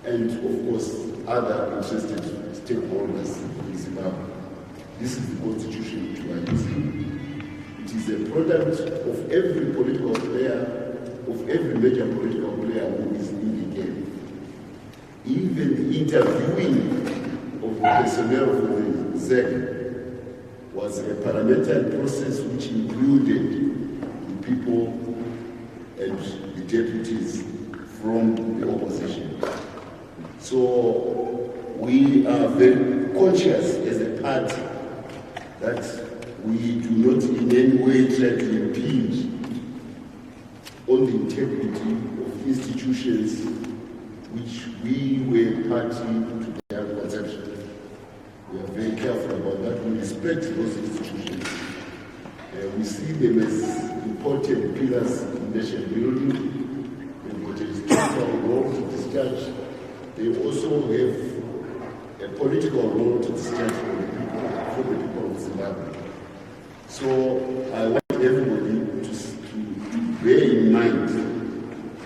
and of course other interested stakeholders in Zimbabwe. This is the constitution which we are using. It is a product of every political player, of every major political player who is in the game. Even the interviewing of the personnel for the ZEC was a parliamentary process which included the people and the deputies from the opposition. So we are very conscious as a party that we do not in any way try to impinge on the integrity of institutions which we were party to their conception. We are very careful about that. We respect those institutions. We see them as important pillars in nation building. They've got a historical role to discharge. They also have a political role to discharge for the people of Zimbabwe. So I want everybody to bear in mind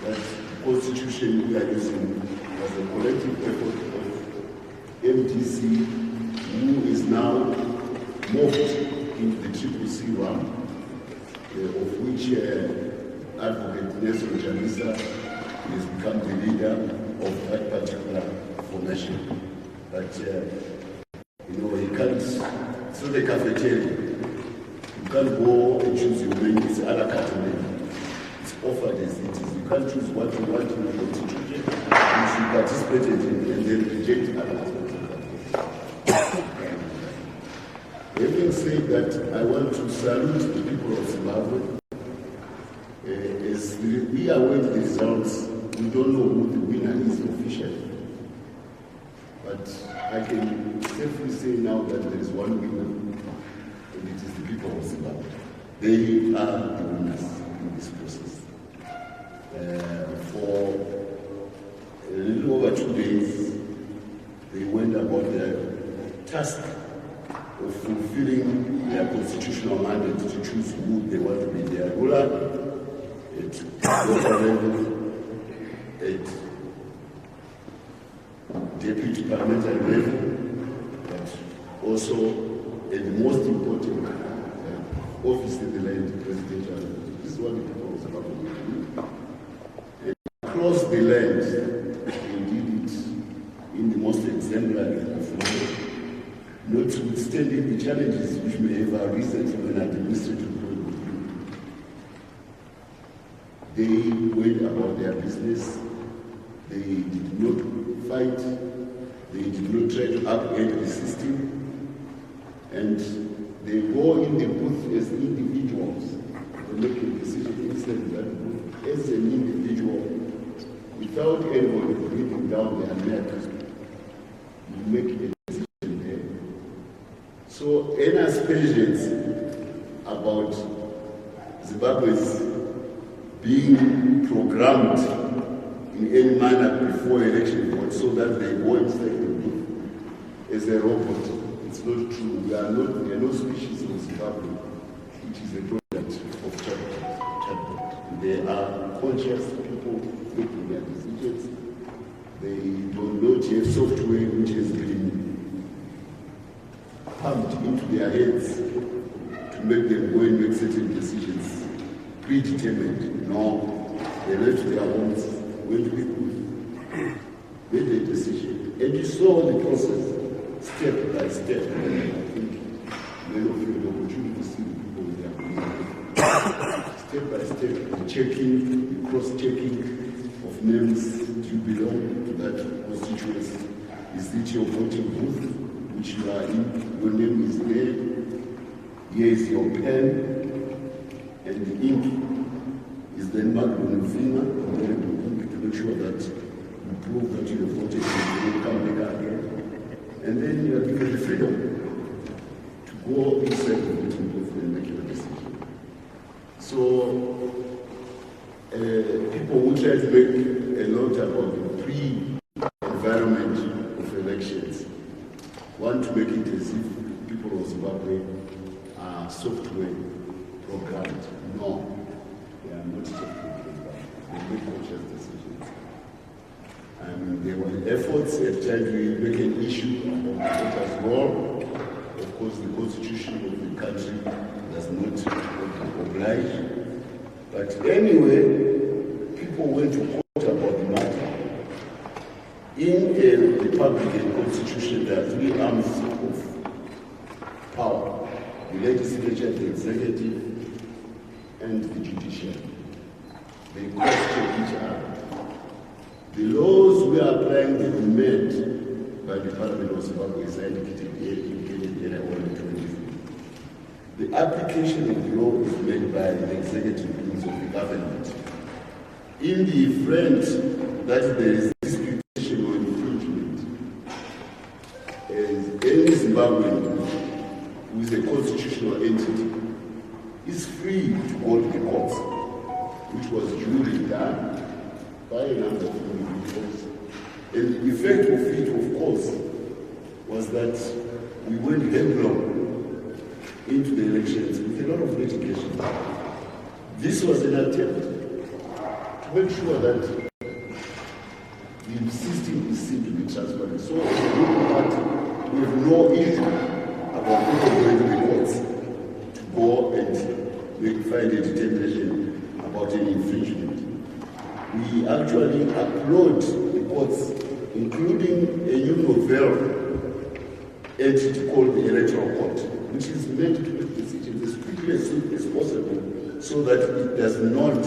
that the constitution we are using was a collective effort of MDC, who is now moved into the CCC realm, of which Advocate Nelson Chamisa has become the leader of that particular formation. But he can't, it's not a cafeteria. You can't go and choose your menu, it's a la carte menu. It's offered as it is. You can't choose what you want in the constitution. You should participate in it and then reject other. Having said that, I want to salute the people of Zimbabwe. As we await the results, we don't know who the winner is officially. But I can safely say now that there is one winner, and it is the people of Zimbabwe. They are the winners in this process. For a little over 2 days, they went about their task of fulfilling their constitutional mandate to choose who they want to be their ruler at local level, at deputy parliamentary level, but also at the most important office in the land, presidential level. This is what the people of Zimbabwe do. And across the land, they did it in the most exemplary of manner, notwithstanding the challenges which may have arisen from an administrative point of view. They went about their business. They did not fight. They did not try to upend the system. And they go in the booth as individuals. They make a decision inside that booth as an individual, without anyone breathing down their neck. You make a decision there. So any aspersions about Zimbabwe's being programmed in any manner before election vote so that they go inside the booth as a robot, it's not true. We are no species of Zimbabwe. It is a product of chatbot. They are conscious people making their decisions. They do not have software which has been pumped into their heads to make them go and make certain decisions predetermined. No, they left their homes, went to the booth, made a decision. And you saw the process step by step. And I think many of you had the opportunity to see the people in their community. Step by step, the checking, the cross-checking of names. Do you belong to that constituency? Is it your voting booth which you are in? Your name is there. Here is your pen, and the ink is then marked on your finger, to make sure that you prove that you have voted and you will come back again. And then you are given the freedom to go inside the voting booth and make your decision. So people who try to make a lot about the pre-environment of elections want to make it as if people of Zimbabwe are software programmed. No, they are not software programmed. They make conscious decisions. And there were efforts at trying to make an issue about the voters' law. Of course, the constitution of the country does not oblige. But anyway, people went to court about the matter. In a Republican constitution, there are three arms of power: the legislature, the executive, and the judiciary. They question each other. The laws we are applying have been made by the Parliament of Mutsvangwa as indicated here on 23. The application of the law is made by the executive wings of the government. In the event that there is disputation or infringement, any Zimbabwean who is a constitutional entity is free to go to the courts, which was duly done by a number of individuals. And the effect of it, of course, was that we went headlong into the elections with a lot of litigation. This was an attempt to make sure that the system is seen to be transparent. So as a Labour Party, we have no issue about people going to the courts to go and find a determination about any infringement. We actually applaud the courts, including a new novel entity called the Electoral Court, which is meant to make decisions as quickly as possible so that it does not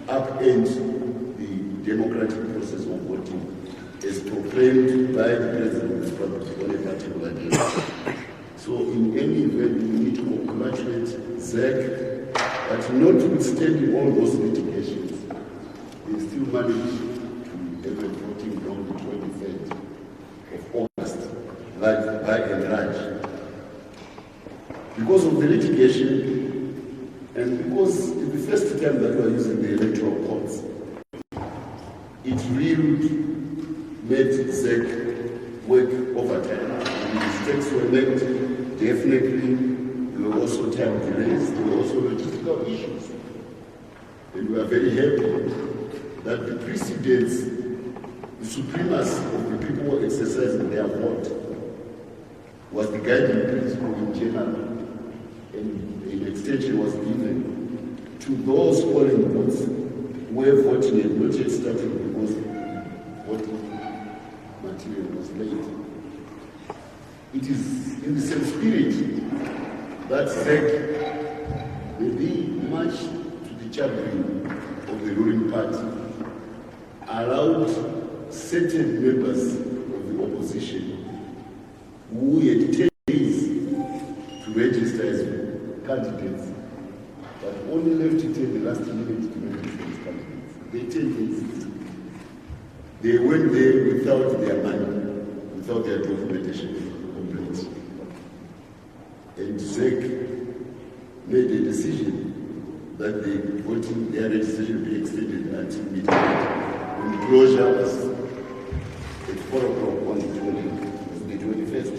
upend the democratic process of voting as proclaimed by the President of the Republic on a particular day. So in any event, we need to congratulate ZEC, but notwithstanding all those litigations, they still managed to have a voting on the 23rd of August, by and large. Because of the litigation, and because it's the first time that we are using the electoral courts, it really made ZEC work overtime. The mistakes were made, definitely. There were also time delays, there were also logistical issues. And we are very happy that the precedence, the supremacy of the people exercising their vote was the guiding principle in general, and an extension was given to those polling booths where voting had not yet started because voting material was late. It is in the same spirit that ZEC will be much to the chagrin of the ruling party, allowed certain members of the opposition who had 10 days to register as candidates, but only left it in the last minute to register as candidates. They 10 days. They went there without their money, without their documentation complete. And ZEC made a decision that the voting, their registration be extended until midnight. And the closure was at 4 o'clock on the 21st.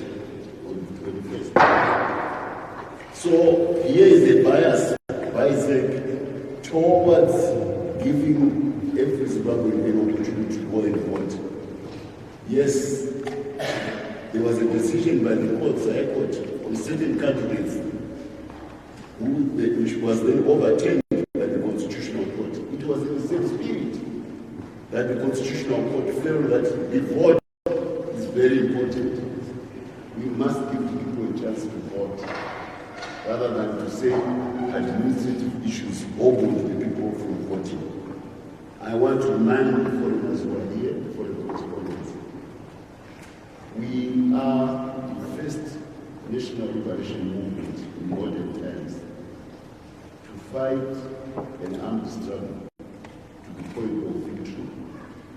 So here is a bias by ZEC towards giving every Zimbabwean an opportunity to go and vote. Yes, there was a decision by the courts, High Court, on certain candidates which was then overturned by the Constitutional Court. It was in the same spirit that the Constitutional Court felt that the vote is very important. We must give people a chance to vote, rather than to say administrative issues hold the people from voting. I want to remind the foreigners who are here, the foreign correspondents, we are the first national liberation movement in modern times to fight an armed struggle to the point of victory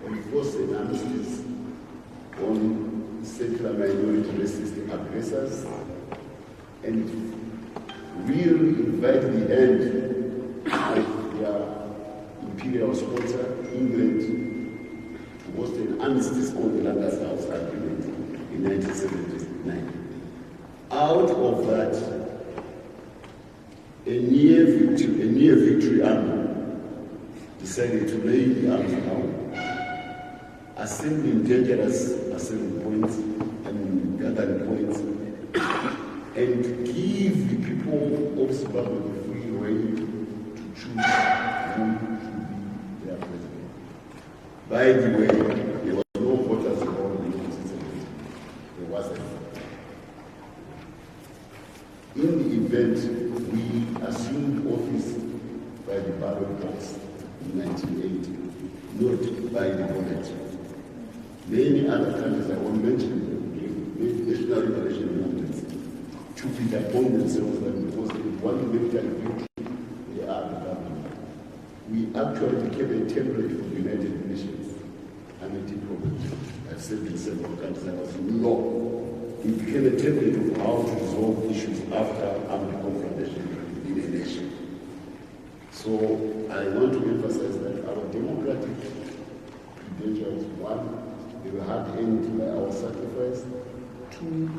and force an armistice on secular minority racist aggressors and really invite the end of their imperial sponsor, England, to host an armistice called the Landers House Agreement in 1979. Out of that, a near victory army decided to lay the arms down assembling dangerous assembly points and gathering points, and give the people of Zimbabwe the free rein to choose who should be their president. By the way, there was no voters involved in the constituency. There wasn't. In the event, we assumed office by the ballot box in 1980, not by the ballot. Many other countries, I won't mention them, made national liberation movements, took it upon themselves that because they want to make that victory, they are the government. We actually became a template for the United Nations amity program. I've said in several countries, I was no. It became a template of how to resolve issues after armed confrontation in a nation. So I want to emphasize that our democratic credentials, one, they were hard earned by our sacrifice. Two,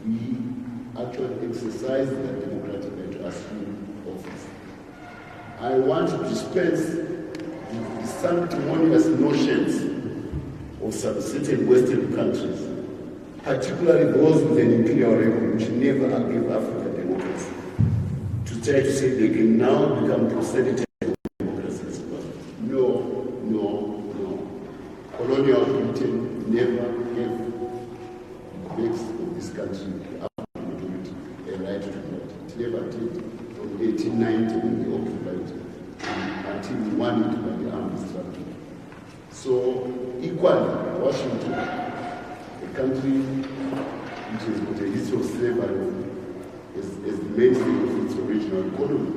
we actually exercised that democratic right to assume office. I want to dispense the sanctimonious notions of some certain Western countries, particularly those with an imperial record which never gave Africa democracy, to try to say they can now become proselytized democracies. No. Colonial Britain never gave the base of this country, the African majority, a right to vote. It never did from 1890 when they occupied it until we won it by the armed struggle. So, equally, Washington, a country which has got a history of slavery as the mainstay of its original economy,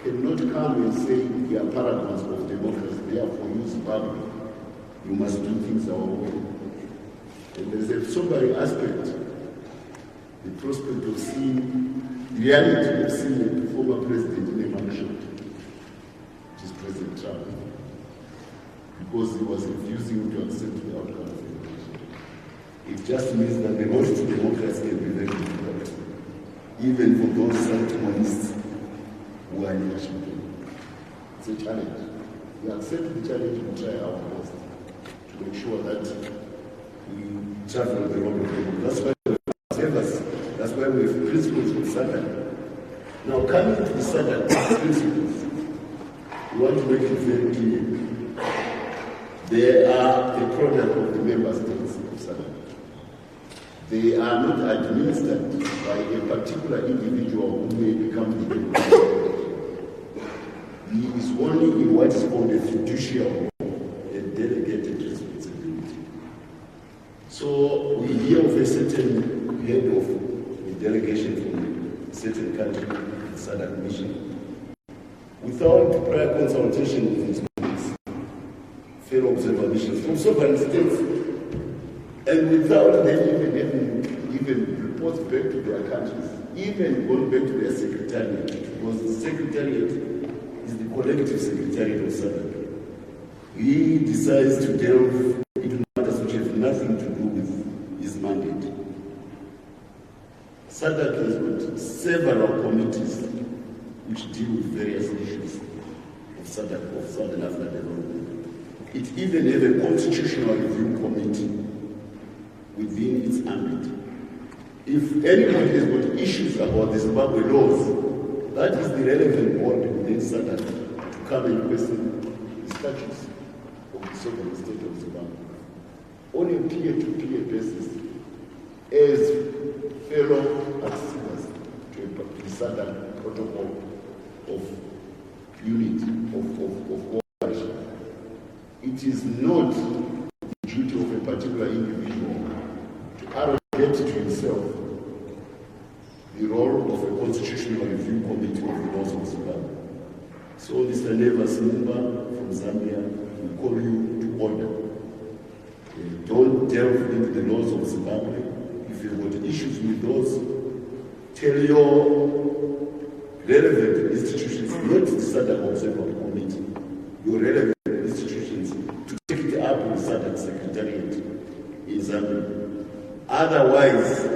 cannot come and say we are paragons of democracy, therefore you Zimbabwe, you must do things our way. And there's a sobering aspect, the prospect of seeing, the reality of seeing a former president in a mansion, which is President Trump, because he was refusing to accept the outcome of the election. It just means that the road to democracy can be very difficult, even for those sanctimonists who are in Washington. It's a challenge. We accept the challenge and try our best to make sure that we travel the road of democracy. That's why we have service. That's why we have principles of SADC. Now, coming to the SADC principles, we want to make it very clear. They are a product of the member states of SADC. They are not administered by a particular individual who may become the president. He is only in what is called a fiduciary role, a delegated responsibility. So we hear of a certain head of a delegation from a certain country, the SADC mission, without prior consultation with his colleagues, fellow observer missions from sovereign states, and without them even reports back to their countries, even going back to their secretariat, because the secretariat is the collective secretariat of SADC. He decides to delve into matters which have nothing to do with his mandate. SADC has got several committees which deal with various issues of SADC, of Southern African development. It even has a constitutional review committee within its ambit. If anybody has got issues about the Zimbabwe laws, that is the relevant board within SADC to come and question the statutes of the sovereign state of Zimbabwe on a peer-to-peer basis as fellow acceders to the SADC protocol of unity, of cooperation. It is not the duty of a particular individual to arrogate to himself the role of a constitutional review committee of the laws of Zimbabwe. So, Mr. Neva Simba from Zambia, we call you to order. Don't delve into the laws of Zimbabwe. If you've got issues with those, tell your relevant institutions, not the SADC Observer Committee, your relevant institutions, to take it up with the SADC Secretariat in Zambia. Otherwise,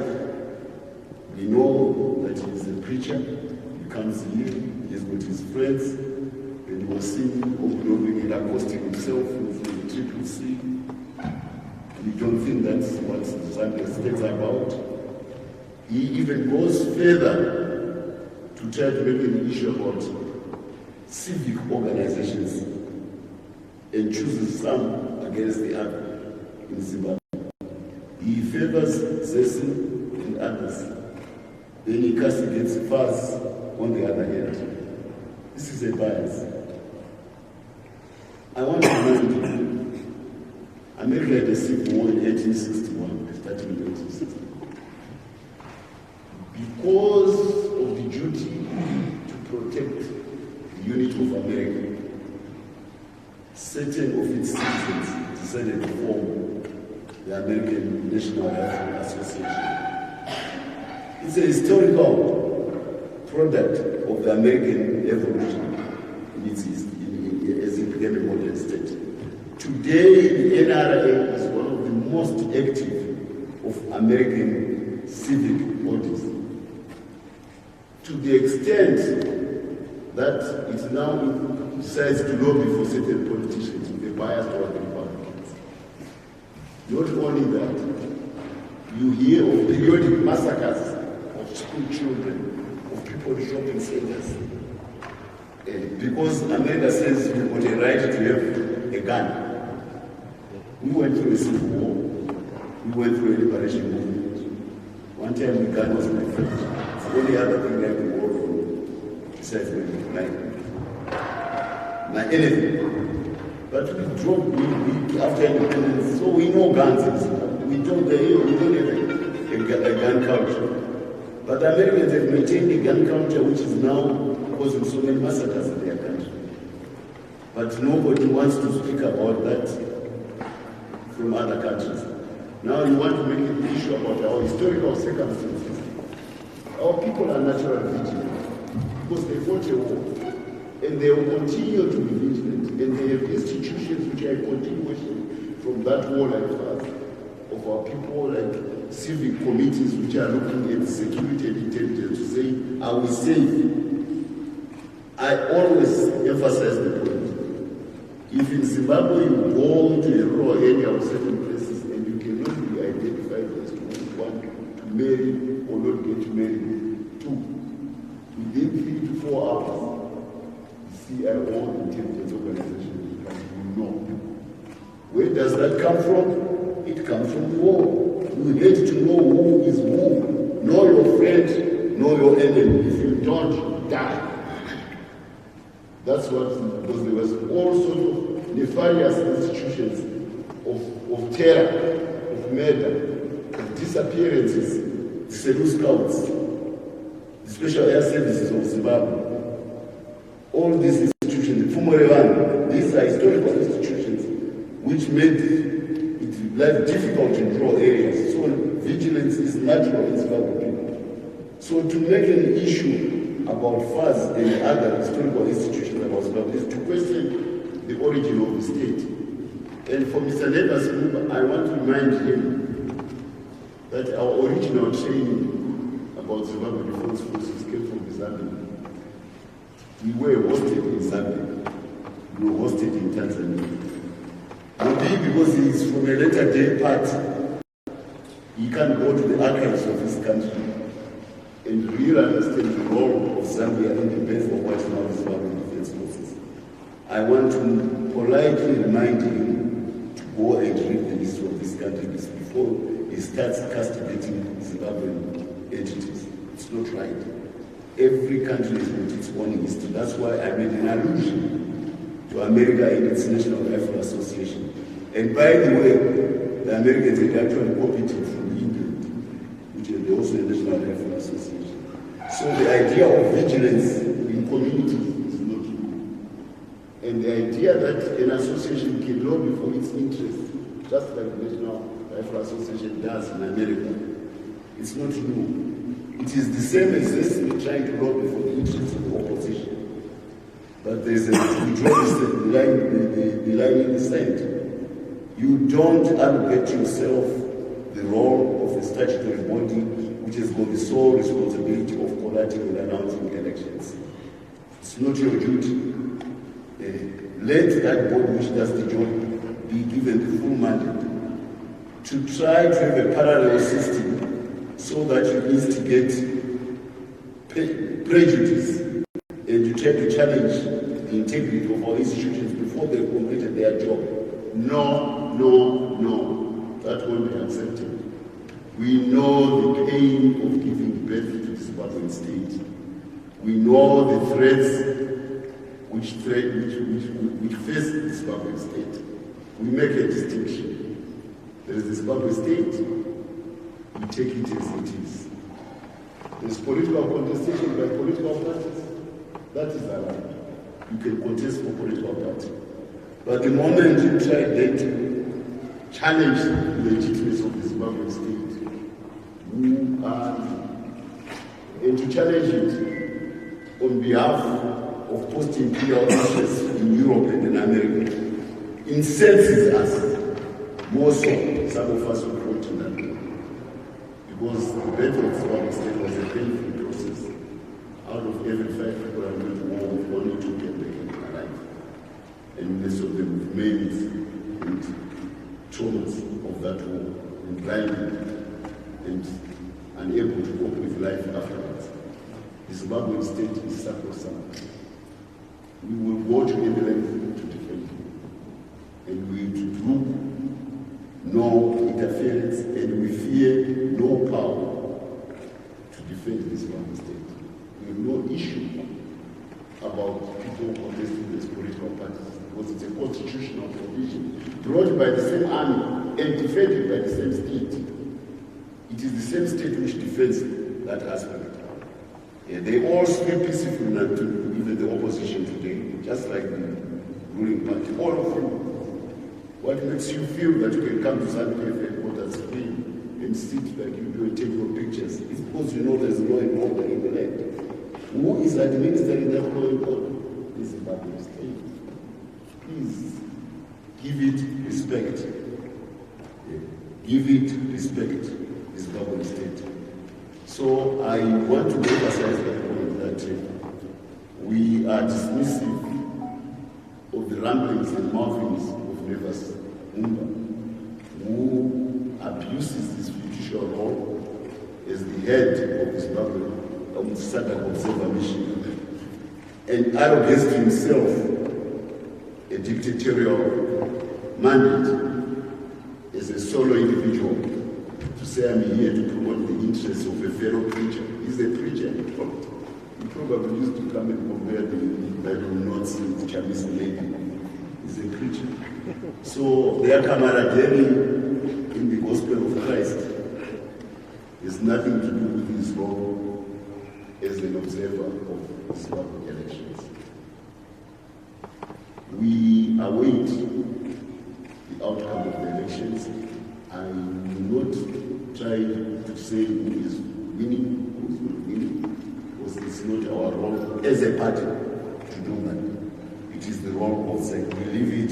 we know that he is a preacher, he comes here, he's got his friends, and and he was seen observing and accosting himself with the Triple C. We don't think that's what Zambia states about. He even goes further to try to make an issue about civic organizations and chooses some against the other in Zimbabwe. He favors Zesi and others. Then he castigates Faz on the other hand. This is a bias. I want to remind you, America had a civil war in 1861, starting in 1860. Because of the duty to protect the unity of America, certain of its citizens decided to form the American National Rifle Association. It's a historical product of the American evolution as it became a modern state. Today, the NRA is one of the most active of American civic bodies. To the extent that it now decides to lobby for certain politicians with a bias toward Republicans. Not only that, you hear of periodic massacres of school children, of people in shopping centers. Because America says you've got a right to have a gun. We went through a civil war. We went through a liberation movement. One time the gun was my friend. It's the only other thing I could war from, besides my enemy. But we dropped after independence, so we know guns. We don't have a gun culture. But the Americans have maintained a gun culture which is now causing so many massacres in their country. But nobody wants to speak about that from other countries. Now you want to make an issue about our historical circumstances. Our people are natural vigilant because they fought a war. And they will continue to be vigilant. And they have institutions which are a continuation from that war like us, of our people, like civic committees which are looking at security and intelligence to say, are we safe? I always emphasize the point. If in Zimbabwe you go to a rural area of certain places and you cannot be identified as to who want to marry or not get married to, within 3 to 4 hours, CIO intelligence organization, you know. Where does that come from? It comes from war. You hate to know who is who. Know your friend, know your enemy. If you don't, die. That's what, because there was all sorts of nefarious institutions of terror, of murder, of disappearances, the Zanu Scouts, the Special Air Services of Zimbabwe. All these institutions, Fumorevan, these are historical institutions which made it life difficult in rural areas. So vigilance is natural in Zimbabwe people. So to make an issue about FAS and other historical institutions about Zimbabwe is to question the origin of the state. And for Mr. Neva's group, I want to remind him that our original training about Zimbabwe Defense Forces came from Zambia. We were hosted in Zambia. We were hosted in Tanzania. Maybe because he is from a later day party, he can go to the archives of his country and really understand the role of Zambia in the base of what is now the Zimbabwe Defense Forces. I want to politely remind him to go and read the history of this country before he starts castigating Zimbabwean entities. It's not right. Every country has got its own history. That's why I made an allusion to America and its National Rifle Association. And by the way, the Americans had actually copied it from England, which is also a National Rifle Association. So the idea of vigilance in communities is not new. And the idea that an association can lobby for its interests, just like the National Rifle Association does in America, it's not new. It is the same as this trying to lobby for the interests of the opposition. But there's a the line in the sand. You don't allocate yourself the role of a statutory body which has got the sole responsibility of collating and announcing elections. It's not your duty. let that board which does the job be given the full mandate to try to have a parallel system so that you instigate prejudice and you try to challenge the integrity of our institutions before they've completed their job. No, that won't be accepted. We know the pain of giving birth to the Zimbabwean state. We know the threats which face the Zimbabwean state. We make a distinction. There is the Zimbabwe state, we take it as it is. There is political contestation by political parties. That is allowed. You can contest for political party. But the moment you try then to challenge the legitimacy of the Zimbabwean state, and to challenge it on behalf of post-imperial interests in Europe and in America, incenses us. More so, some of us will vote in that way. Because the birth of the Zimbabwean state was a painful process. Out of every 5 people I went to war, only 2 came back alive. And most of them with maims and traumas of that war, and blinded and unable to cope with life afterwards. The Zimbabwean state is sacrosanct. We will go to any length to defend it. And we will do no interference, and we fear no power to defend the Zimbabwean state. We have no issue about people contesting these political parties, because it's a constitutional provision brought by the same army and defended by the same state. It is the same state which defends that aspect. Yeah, they all speak peacefully, even the opposition today, just like the ruling party, all of them. What makes you feel that you can come to Zanu headquarters free and sit like you do and take your pictures? It's because you know there's law and order in the land. Who is administering that law and order? This is about the state. Please, give it respect. Yeah. Give it respect, the Zimbabwean state. So I want to emphasize the point that we are dismissive of the ramblings and mouthings of Nevers Mumba, who abuses his judicial role as the head of the Zimbabwe Sadak Observer Mission and arrogates to himself a dictatorial mandate as a solo individual to say, I'm here to promote the interests of a fellow preacher. He's a preacher. He probably used to come and compare the Bible notes with Chinese lady. He's a preacher. So their camaraderie in the gospel of Christ has nothing to do with his role as an observer of Zimbabwe elections. We await the outcome of the elections. I will not try to say who is winning, who is not winning, because it's not our role as a party to do that. It is the role of ZEC. We leave it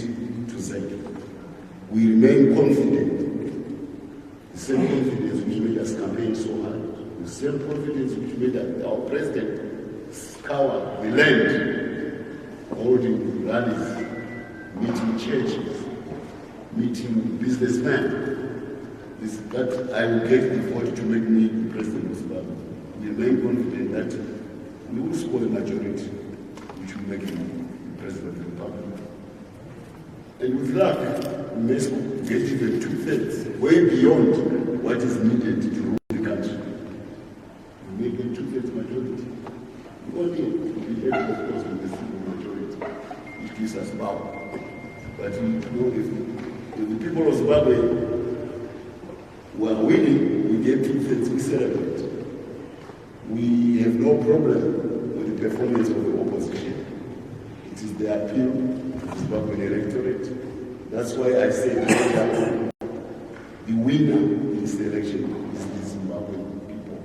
to ZEC. We remain confident. The same confidence which made us campaign so hard, the same confidence which made our president scour the land, holding rallies, meeting churches, meeting businessmen. That I will get the vote to make me the president of Zimbabwe. We remain confident that we will score a majority which will make him the president of the republic. And with luck, we may get even 2/3, way beyond what is needed to rule the country. We may get 2/3 majority. We only be able, of course, with the simple majority, which gives us power. But we know if the people of Zimbabwe were winning, we get 2/3, we celebrate. We have no problem with the performance of the opposition. It is the appeal to the Zimbabwean electorate. That's why I say that the winner in this election is the Zimbabwean people.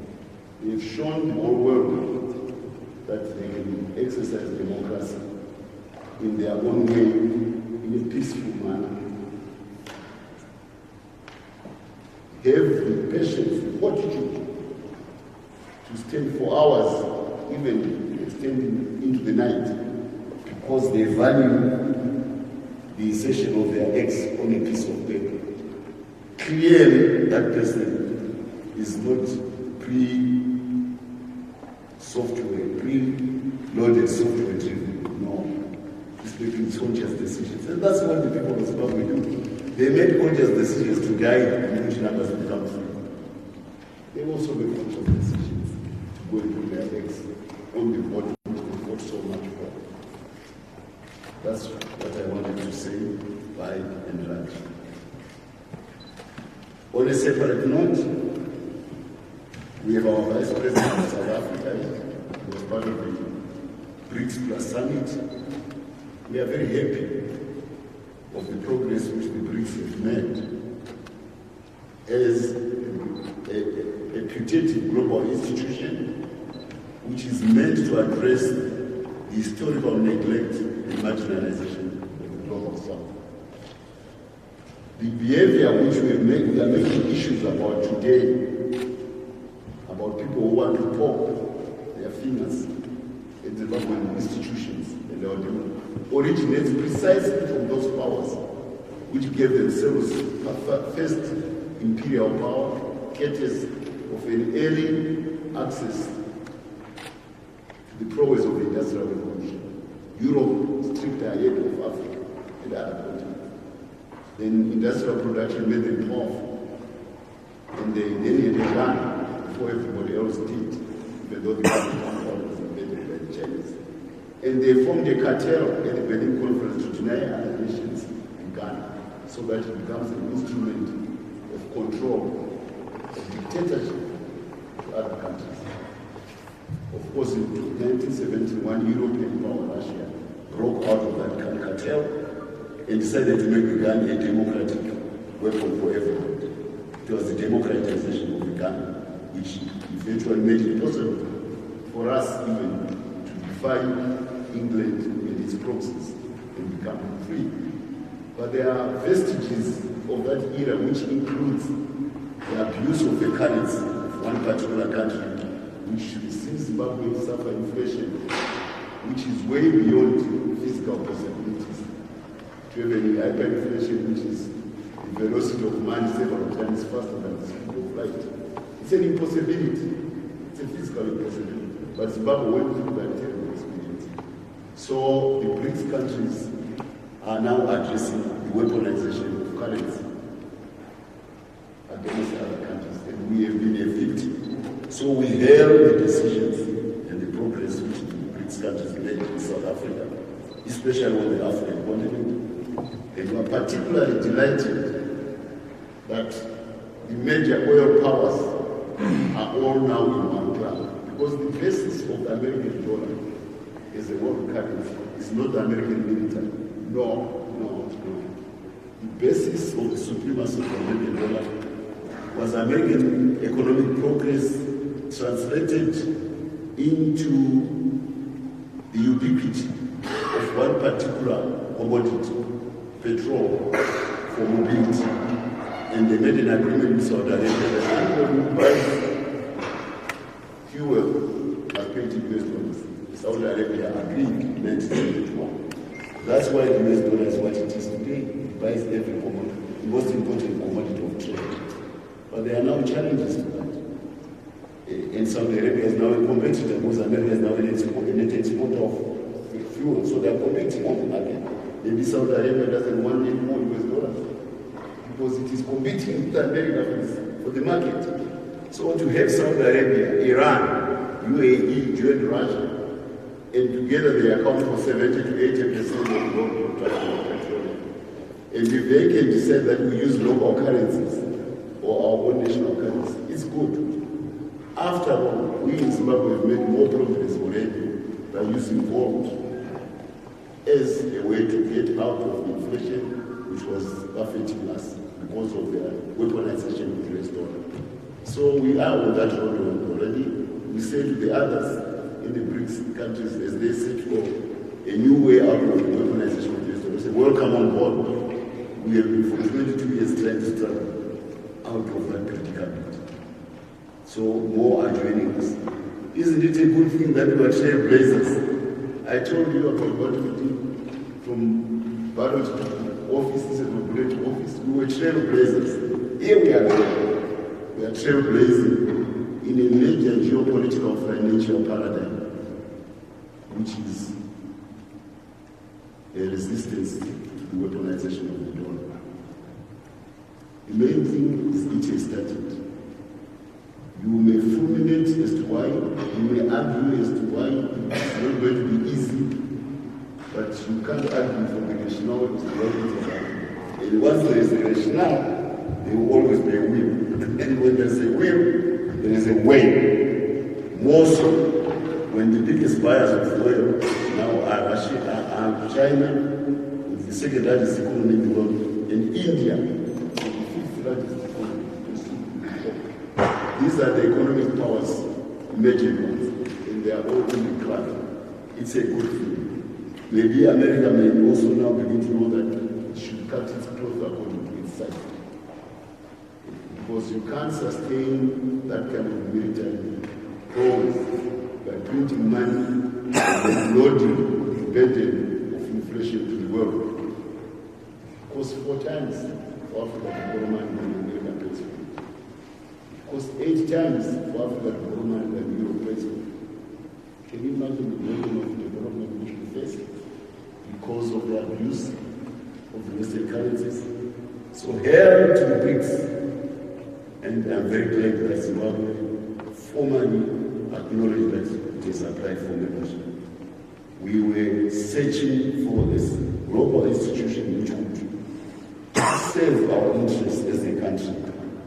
They have shown the whole world that they can exercise democracy in their own way, in a peaceful manner. Have the patience, the fortitude to stand for hours, even extending into the night, because they value the insertion of their eggs on a piece of paper. Clearly, that person is not pre-loaded software driven. No. He's making conscious decisions. And that's what the people of Zimbabwe do. They made conscious decisions to guide which numbers become free. They also make conscious decisions to go and put their eggs on the board which they fought so much for. That's what I wanted to say by and large. On a separate note, we have our Vice President of South Africa, who was part of the BRICS Plus Summit. We are very happy of the progress which the BRICS have made as a putative global institution which is meant to address the historical neglect and marginalization of the global South. The behavior which we are making issues about today, about people who want to poke their fingers at the Zimbabwean institutions and our democracy, originates precisely from those powers which gave themselves first imperial power, courtesy of an early access to the prowess of the Industrial Revolution. Europe stripped ahead of Africa and other continents. Then industrial production made them powerful, and they then had a gun before everybody else did, even though the gun was invented by the Chinese. And they formed a cartel at the Berlin Conference to deny other nations in Ghana, so that it becomes an instrument of control, of dictatorship to other countries. Of course, in 1971, European power, Russia, broke out of that cartel and decided to make the Ghana a democratic weapon for everyone. It was the democratization of the Ghana, which eventually made it possible for us even to defy England and its proxies and become free. But there are vestiges of that era which includes the abuse of the currency of one particular country, which since Zimbabwe suffer inflation, which is way beyond physical possibilities. To have any hyperinflation, which is the velocity of money several times faster than the speed of light. It's an impossibility. It's a physical impossibility. But Zimbabwe went through that terrible experience. So the BRICS countries are now addressing the weaponization of currency against other countries, and we have been a victim. So we hail the decisions and the progress which the BRICS countries made in South Africa, especially on the African continent. And we are particularly delighted that the major oil powers are all now in one club, because the basis of the American dollar is the world currency. It's not the American military. No. The basis of the supremacy of the American dollar was American economic progress translated into the ubiquity of one particular commodity, petrol, for mobility. And they made an agreement with Saudi Arabia that anyone who buys fuel must pay $US. Saudi Arabia agreed in 1971. That's why the US dollar is what it is today. It buys every commodity, the most important commodity of trade. But there are now challenges to that. And Saudi Arabia is now a competitor because America is now a net exporter of fuel. So they are competing on the market. Maybe Saudi Arabia doesn't want any more US dollars because it is competing with America for the market. So to have Saudi Arabia, Iran, UAE, join Russia, and together they account for 70 to 80% of the global production of petroleum. And if they can decide that we use local currencies or our own national currency, it's good. After all, we in Zimbabwe have made more progress already by using gold as a way to get out of inflation, which was buffeting us because of the weaponization of the US dollar. So we are on that road already. We say to the others in the BRICS countries, as they seek for a new way out of the weaponization of the US dollar, we say, welcome on board. We have been for 22 years trying to struggle out of that predicament. So more are joining us. Isn't it a good thing that we are trailblazers I told you about what we did from ballot to offices and great office. We were trailblazers. Here we are there. We are trailblazing in a major geopolitical financial paradigm, which is a resistance to the weaponization of the dollar. The main thing is it has started. You may fulminate as to why, you may argue as to why it's not going to be easy, but you can't argue from the rationale to the right. And once there is a rationale, there will always be a will. And when there's a will, there is a way. More so, when the biggest buyers of oil now are Russia, are China, with the second largest economy in the world, and India, the fifth largest economy. These are the economic powers, emerging ones, and they are all in the club. It's a good thing. Maybe America may also now begin to know that it should cut its cloth according to its size. Because you can't sustain that kind of military always by printing money and loading the burden of inflation to the world. It costs 4 times for Africa to borrow money than America pays for it. It costs 8 times for Africa to borrow money than Europe pays for it. Can you imagine the burden of development which we face because of the abuse of the Western currencies? So hail to the BRICS. And I'm very glad that Zimbabwe formally acknowledged that it has applied for membership. We were searching for this global institution which would serve our interests as a country,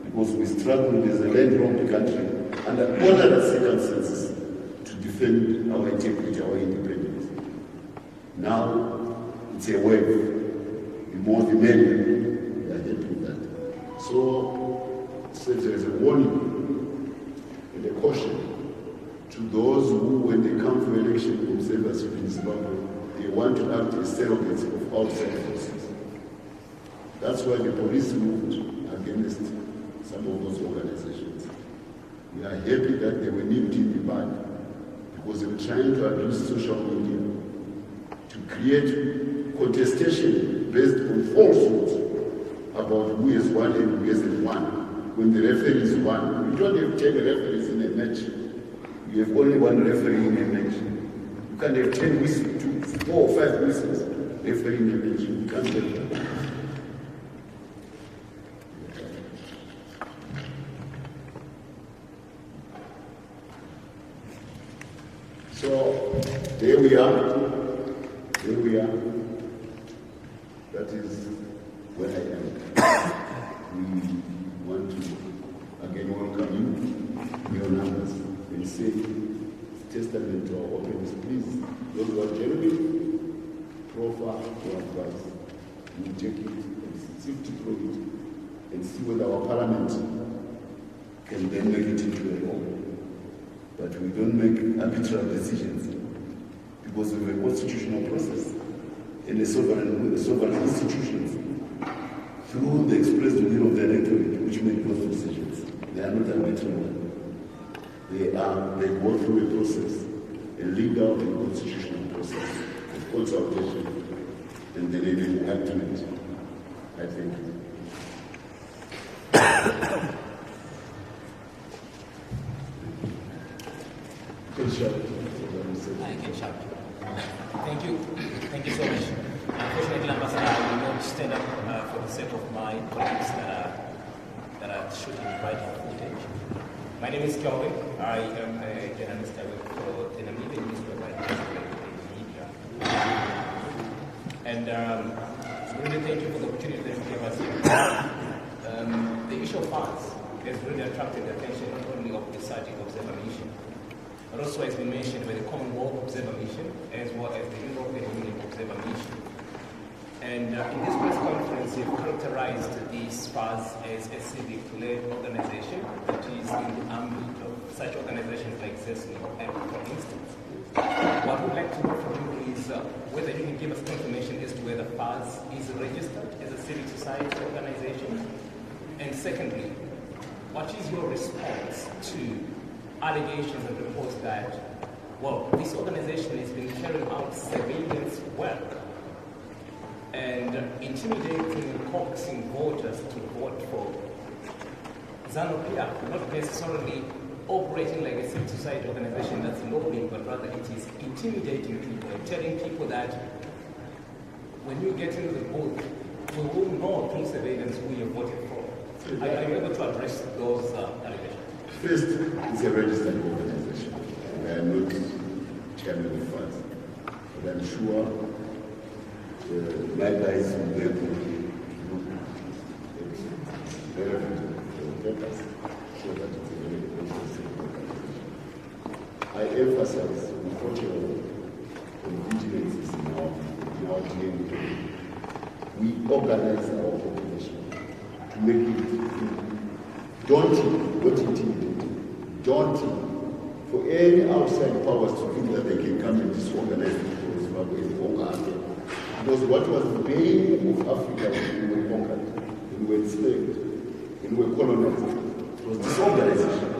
because we struggled as a landlocked country under all circumstances to defend our integrity, our independence. Now it's a wave. The more the merrier. We are happy with that. So there is a warning and a caution to those who, when they come for election observers in Zimbabwe, they want to act as surrogates of outside forces. That's why the police moved against some of those organizations. We are happy that they were nipped in the bud, because they were trying to abuse social media to create contestation based on falsehoods about who has won and who hasn't won. When the referees won, you don't have 10 referees in a match. You have only one referee in a match. You can't have 10 whistles, 4 or 5 whistles refereeing a match. You can't have that. So there we are. There we are. That is where I am. We want to again welcome you, your numbers, and say testament to our openness. Please, those who are genuine, proffer your advice. We take it and sift through it and see whether our parliament can then make it into a law. But we don't make arbitrary decisions, because we have a constitutional process and a sovereign institutions through the expressed will of the electorate, which make those decisions. They are not arbitrary. They go through a process, a legal and constitutional process of consultation, and then they will act on it. I thank you. Thank you. Thank you so much. Unfortunately, Ambassador, I will not stand up for the sake of my colleagues that are shooting right footage. My name is Kelvin. I am a journalist. I work for the Namibian newspaper media. And really thank you for the opportunity that you gave us here. The issue of funds has really attracted the attention not only of the SADC Observer Mission, but also, as we mentioned, by the Commonwealth Observer Mission, as well as the European Union Observer Mission. And in this press conference, you've characterized these FAS as a civic-led organization that is in the ambit of such organizations like Zanu, for instance. What we'd like to know from you is whether you can give us confirmation as to whether FAS is registered as a civic society organization. And secondly, what is your response to allegations and reports that Well, this organization has been carrying out surveillance work and intimidating and coaxing voters to vote for Zanu, not necessarily operating like a civil society organization that's lobbying, but rather it is intimidating people and telling people that when you get into the booth, we will know through surveillance who you voted for. Are you able to address those allegations? First, it's a registered organization. I am not chairman of funds, but I'm sure my guys will be able to relevant papers so that it's a very registered organization. I emphasize unfortunately on vigilance in our DNA. We organize our population to make it daunting, not intimidating, daunting for any outside powers to think that they can come and disorganize the Zimbabwe and conquer Africa. Because what was the bane of Africa when we were conquered, when we were enslaved, when we were colonized, it was disorganization.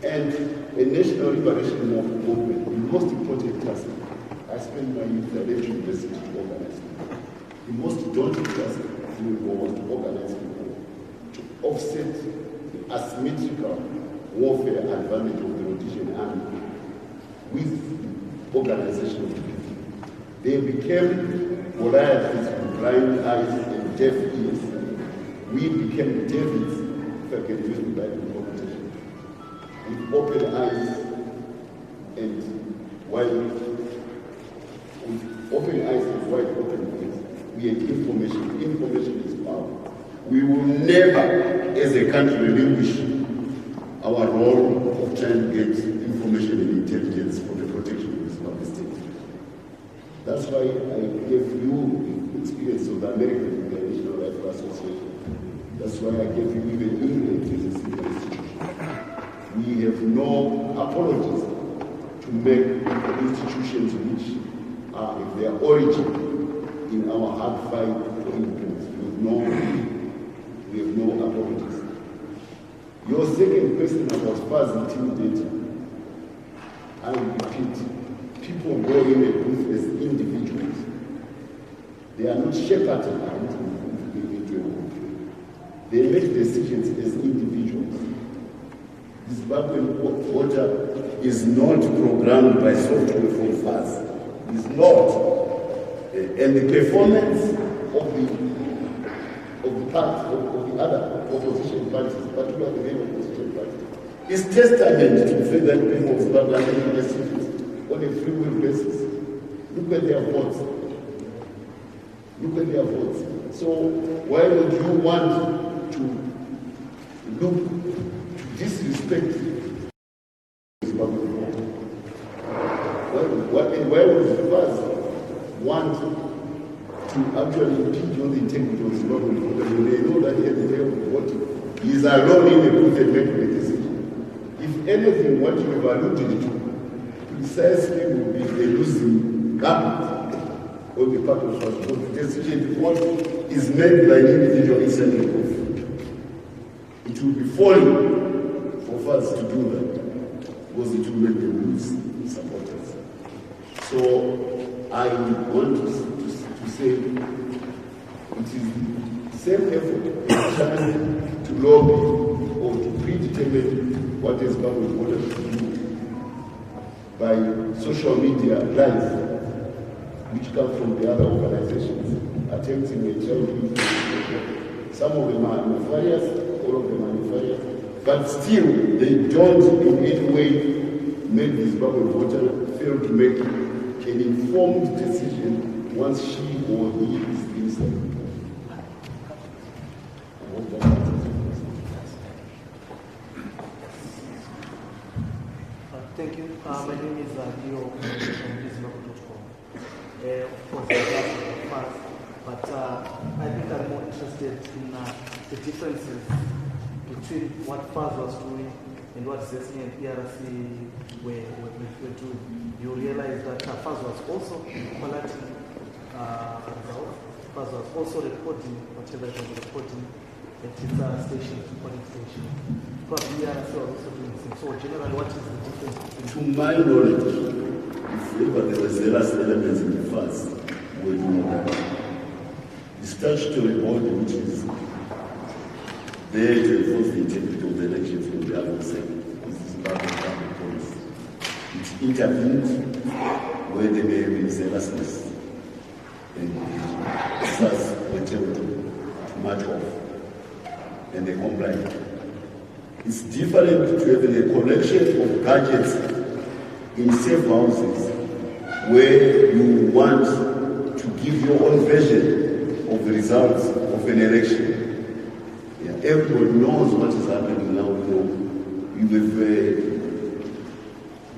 And a national liberation movement, the most important task, I spent my youth at Edge University to organize people. The most daunting task was to organize people, to offset the asymmetrical warfare advantage of the Rhodesian army with the organization of the people. They became Goliaths with blind eyes and deaf ears. We became Davids, if I can use the Bible quotation, with open eyes and wide open ears. We had information. Information is power. We will never, as a country, relinquish our role of trying to get information and intelligence for the protection of the Zimbabwe state. That's why I gave you the experience of the American National Rifle Association. That's why I gave you even England as a civil institution. We have no apologies to make for institutions which are of their origin in our hard fight for independence. We have no apologies. Your second question about fuzz intimidating, I repeat, people go in a booth as individuals. They are not shepherded into a group. They make decisions as individuals. The Zimbabwean voter is not programmed by software for fuzz. It's not. And the performance of the other opposition parties, particularly the main opposition parties, is testament to the fact that people of Zimbabwe are making decisions on a free will basis. Look at their votes. Look at their votes. So why would you want to look to disrespect Zimbabwe vote? Why would the first want to actually impede on the integrity of Zimbabwe because they know that at the day of voting, he is alone in a booth and making a decision. If anything, what you have alluded to precisely will be a losing government on the part of us because the decision what is made by an individual inside the booth. It will be folly for us to do that because it will make them lose supporters. So I want to say it is the same effort to lobby or to predetermine what is government wanted to do by social media lies which come from the other organizations attempting a child. Some of them are nefarious, all of them are nefarious, but still they don't in any way make this Zimbabwean voter fail to make an informed decision once she or he is inside. Thank you. My name is Leo from Zimbabwe.com. Of course, I fast, but I think I'm more interested in the differences between what FAS was doing and what ZESNI and ERC were doing. You realize that FAS was also collecting results. FAS was also recording whatever it was recording, at its station, polling station. Probably ERC are also doing the same. So generally, what is the difference between? To my knowledge, if ever there were zealous elements in the FAS, we will do that. The statutory body which is there to enforce the integrity of the elections on the other side, this is part of public policy. It intervenes where there may have been zealousness and the FAS were told to march off and they complied. It's different to having a collection of gadgets in safe houses where you want to give your own version of the results of an election. Yeah, everybody knows what is happening now. You have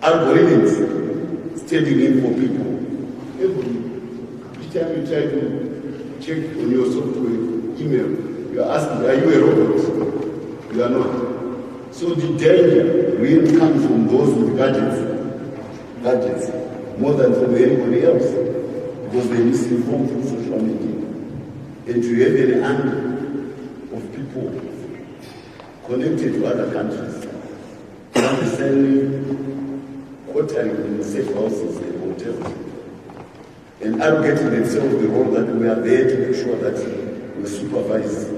algorithms standing in for people. Each time you try to check on your software email, you are asking, are you a robot? You are not. So the danger really comes from those with gadgets, more than from anybody else, because they misinform through social media. And to have an army of people connected to other countries, necessarily quartering in safe houses and hotels, and arrogating themselves the role that we are there to make sure that we supervise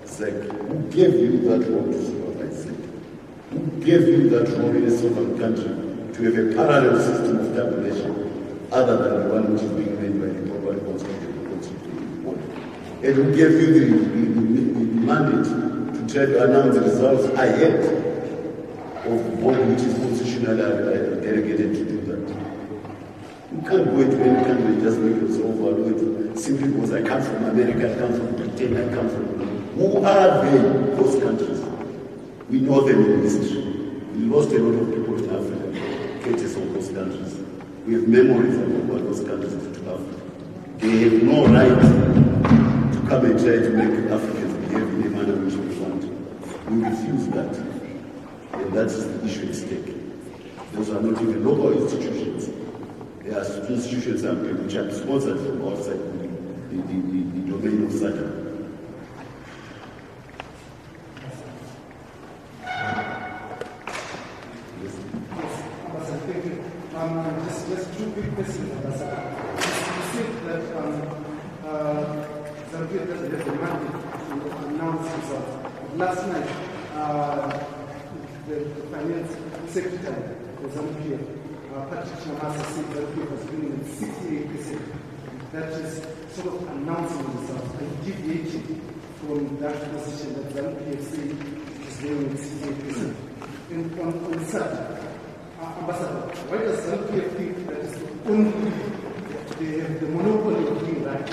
SEC. Who gave you that role to supervise SEC? Who gave you that role in a sovereign country to have a parallel system of tabulation other than the one which is being made by the properly constituted body? And who gave you the mandate to try to announce the results ahead of the body which is constitutionally delegated to do that? You can't go into any country and just make yourself evaluate simply because I come from America, I come from Britain, I come from... Who are they, those countries? We know them in history. We lost a lot of people in Africa, cases of those countries. We have memories of what those countries did to Africa. They have no right to come and try to make Africans behave in a manner which we want. We refuse that. And that is the issue at stake. Those are not even local institutions. They are institutions which are sponsored from outside the domain of Zanu. Just two quick questions. You said that Zambia doesn't have the mandate to announce results. Last night, the finance secretary of Zambia, Patrick Namasa, said Zambia was winning 68%. That is sort of announcing results and deviating from that position that Zambia said is winning 68%. And on the subject, Ambassador, why does Zambia think that is only they have the monopoly of doing right?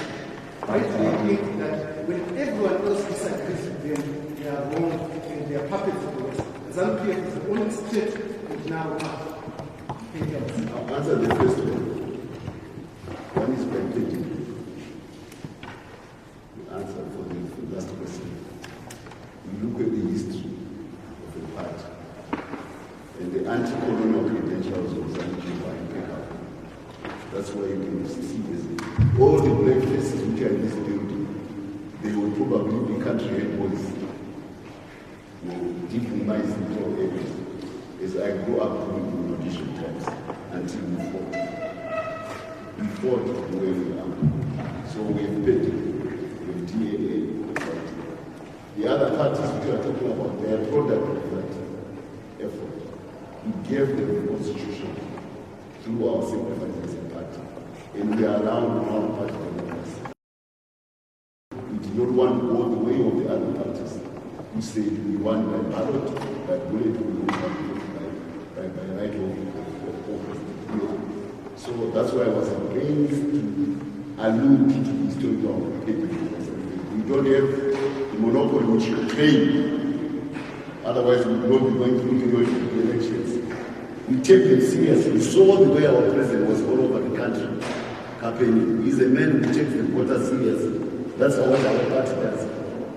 Why do they think that when everyone else disagrees with them, they are wrong and they are puppets of the West? Zambia is the only state with narrow path. I'll answer the first one. One is quantitative. The answer for the last question. You look at the history of the party. And the anti-colonial credentials of Zanu are impeccable. That's why you can see this. All the black faces which are in this building, they will probably be country head boys. Deep in my central areas, as I grew up during the audition times until we fought. We fought where we are. So we have petty, we have DNA. The other parties which we are talking about, they are product of that effort. We gave them the constitution through our sacrifices in party. And we are around our party members. We did not want to go the way of the other parties who said we won by ballot, by bullet, we won by right of office. So that's why I was against to allude to the historical capabilities. We don't have the monopoly which you claim. Otherwise, we would not be going through the elections. We take them seriously. We saw the way our president was all over the country campaigning. He's a man who takes the voters seriously. That's what our party does.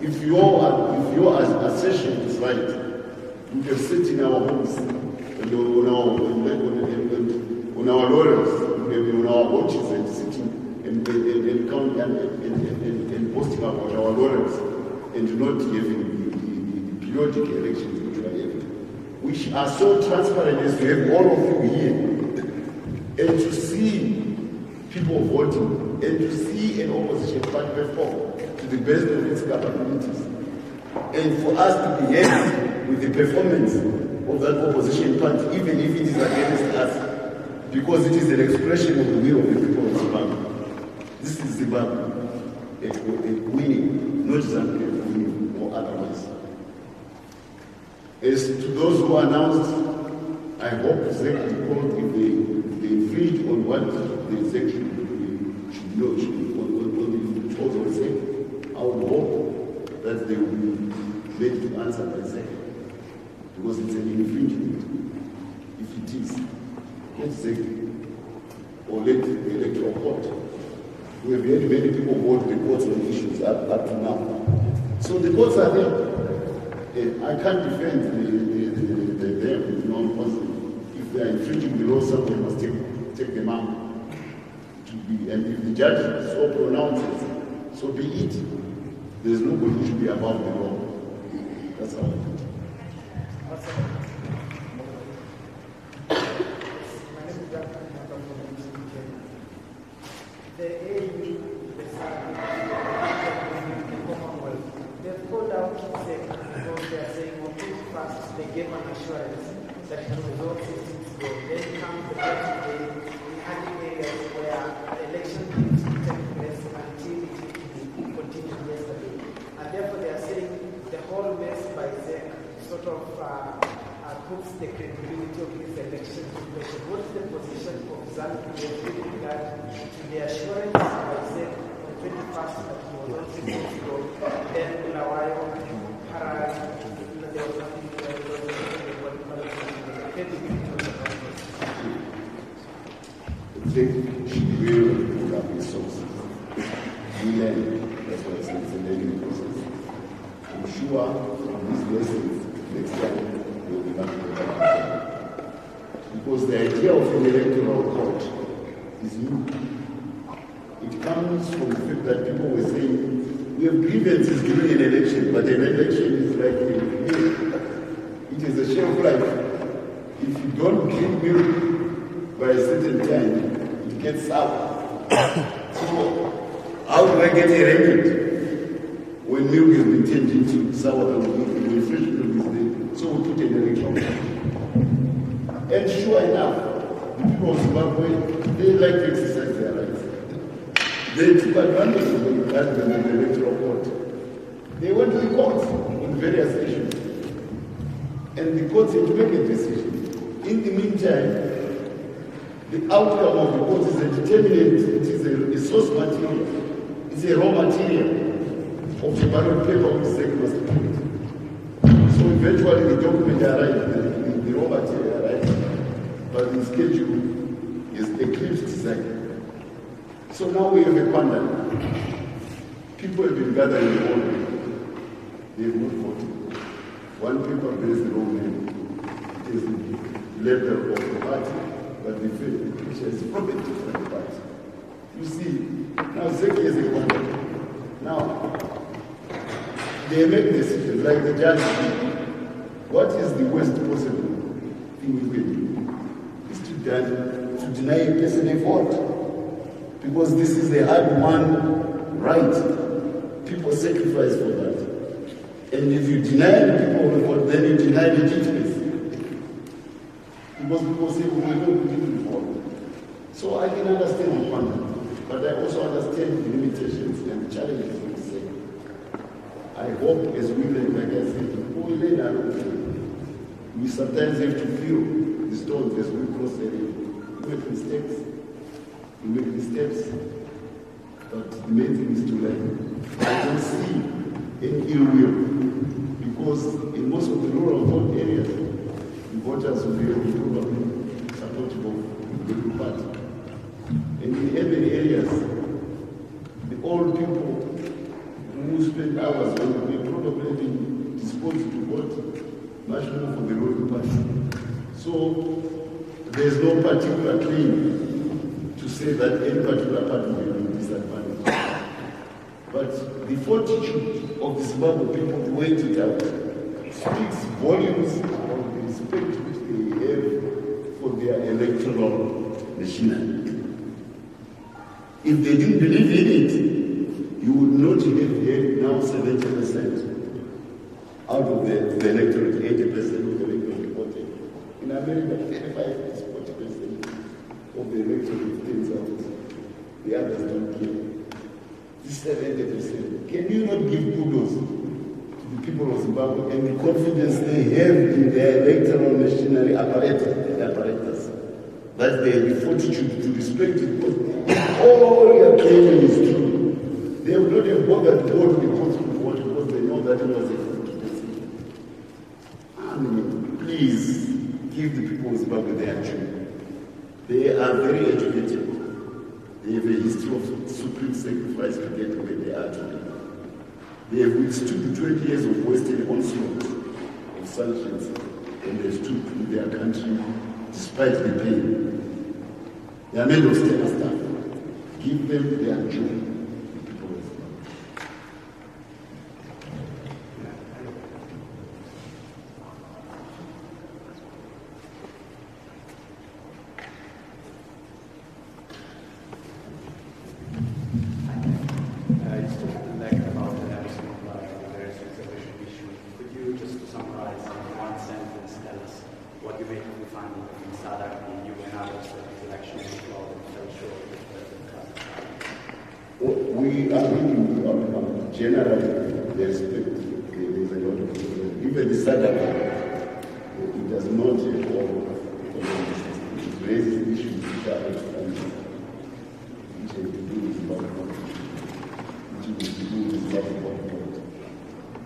If your assertion is right, we can sit in our homes and on our laurels, on our watches and sitting and posting about our laurels and not having the periodic elections which we are having, which are so transparent as to have all of you here, and to see people voting, and to see an opposition party perform to the best of its capabilities, and for us to be happy with the performance of that opposition party, even if it is against us, because it is an expression of the will of the people of Zimbabwe. This is Zimbabwe winning, not Zambia winning or otherwise. As to those who announced, I hope exactly called if they infringe on what the executive should know, on the proposal say, I would hope that they will be made to answer by second, because it's an infringement. If it is, let second, or let the electoral court. We have had many people vote the courts on issues up to now. So the courts are there. I can't defend them, if they are infringing the law, somebody must take them out. And if the judge so pronounces, so be it. There's nobody who should be above the law. That's how I put it. The AU, the Commonwealth, they've called out because they are saying, well, first they gave an assurance that it will resolve 6 weeks ago. Then comes the next day, we had areas where the election didn't take place until it continued yesterday. And therefore they are saying the whole mess by ZEC sort of puts the credibility of this election in question. What is the position of Zanu with regard to the assurance by ZEC on 21st that he was not 6 weeks ago, then Bulawayo, Harare, there was nothing to she will put up resources. We learn, that's why it's a learning process. I'm sure from these lessons, next time we'll be back to that. Because the idea of an electoral court is new. It comes from the fact that people were saying, we have grievances during an election, but an election is like a milk. It is a shelf life. If you don't drink milk by a certain time, it gets sour. So, how do I get a remedy when milk has been turned into sour milk, when fresh milk is there? So we put an electoral court. And sure enough, the people of Zimbabwe, they like to exercise their rights. They took advantage of the electoral court. They went to the courts on various issues. And the courts had to make a decision. In the meantime, the outcome of the court is a determinant, it is a source material, it's a raw material of the ballot paper which ZEC must print. So eventually the document arrived, the raw material arrived, but the schedule is eclipsed ZEC. So now we have a quandary. People have been gathering all day. They have not voted. One paper bears the wrong name. It is the level of the party, but the picture is from a different party. You see, now ZEC is a quandary. Now, they make decisions like the judge. What is the worst possible thing we can do? Is to deny a person a vote. Because this is a hard-won right. People sacrifice for that. And if you deny the people a vote, then you deny legitimacy. Because people say, well, we don't believe in vote. So I can understand the one, but I also understand the limitations and the challenges of the sector. I hope as we learn, like I said, we learn our own. We sometimes have to feel the stones as we cross the area. We make mistakes. We make mistakes. But the main thing is to learn. I don't see any ill will. Because in most of the rural vote areas, the voters will be probably supportive of the Labour Party. And in urban areas, the old people who spend hours on the way probably been disposed to vote much more for the Labour Party. So there's no particular claim to say that any particular party will be disadvantaged. But the fortitude of the Zimbabwe people, the way it out, speaks volumes about the respect which they have for their electoral machinery. If they didn't believe in it, you would not have had now 70% out of the electorate, 80% of the electorate voted. In America, 35 is 40% of the electorate turns out. The others don't care. This 70%. Can you not give kudos to the people of Zimbabwe and the confidence they have in their electoral machinery apparatus? That they have the fortitude to respect it, because all your claiming is true. They would not have bothered to go to the court to vote because they know that it was a fruit decision. I mean, please give the people of Zimbabwe their due. They are very educated. They have a history of supreme sacrifice to get where they are today. They have withstood 20 years of Western onslaught of sanctions, and they stood in their country despite the pain. They are made of stellar stuff. Give them their joy. The people of Zimbabwe. You spoke like about the various reservation issue. Could you just summarize in one sentence, tell us what you make of the finding that in SADC, the EU and others that the election was flawed and fell short of the We are looking generally the respect. There's a lot of even the SADC, it does not involve it raises issues which are which have to do with Zimbabwe.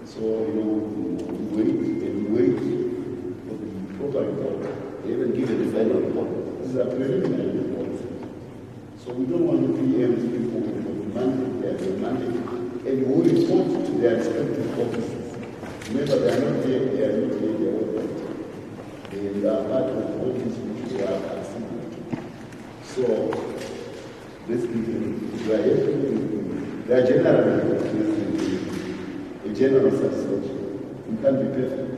So, we wait for the proper report. They haven't given the final report. This is a preliminary report. So we don't want to preempt people for the mandate, they have a mandate, and we will report to their respective offices. Remember, they are not there, they are not there, they are all right. They are part of the office which they are accessible to. So, basically, they are generally a general satisfaction. We can't be perfect,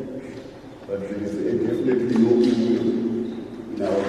but there is definitely no evil in our